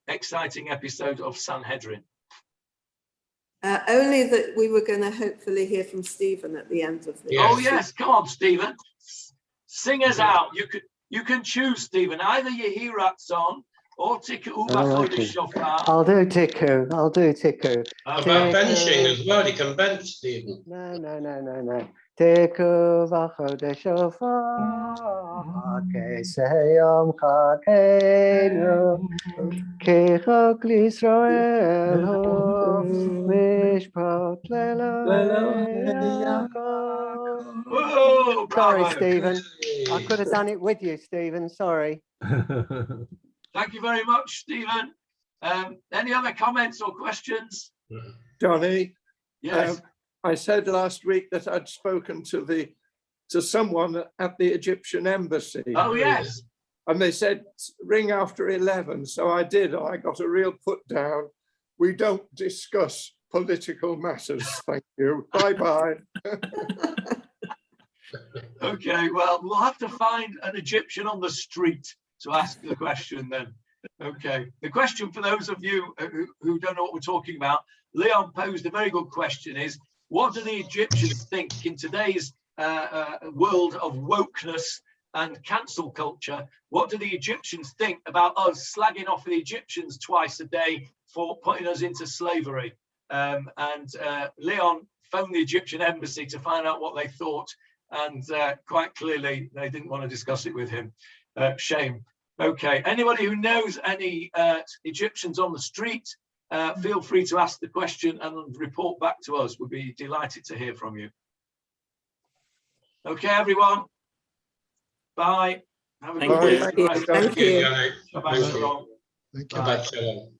exciting episode of Sanhedrin?
Only that we were going to hopefully hear from Stephen at the end of the.
Yes.
Oh yes, come on, Stephen. Sing us out. You can choose, Stephen. Either Yehirat song or Tikkun Bachodesh Shofar.
I'll do Tikkun.
About benching as well. You can bench, Stephen.
No. Tikkun Bachodesh Shofar, Keseh Yom Chagenu, Ki Chok l'Yisrael Hu, Mishpat lelohei Yaakov.
Whoa,
Sorry,
bravo.
Stephen. I could have done it with you, Stephen. Sorry.
Thank you very much, Stephen. Any other comments or questions?
Johnny,
Yes.
I said last week that I'd spoken to someone at the Egyptian embassy.
Oh, yes.
And they said, ring after 11. So I did. I got a real put down. We don't discuss political matters. Thank you. Bye-bye.
Okay, well, we'll have to find an Egyptian on the street to ask the question then. Okay. The question for those of you who don't know what we're talking about, Leon posed a very good question is, what do the Egyptians think in today's world of wokeness and cancel culture? What do the Egyptians think about us slagging off the Egyptians twice a day for putting us into slavery? Leon phoned the Egyptian embassy to find out what they thought, and quite clearly they didn't want to discuss it with him. Shame. Okay, anybody who knows any Egyptians on the street, feel free to ask the question and report back to us. We'd be delighted to hear from you. Okay, everyone. Bye. Have a good day.
Thank you.
Bye-bye.
Thank you.
Shabbat shalom.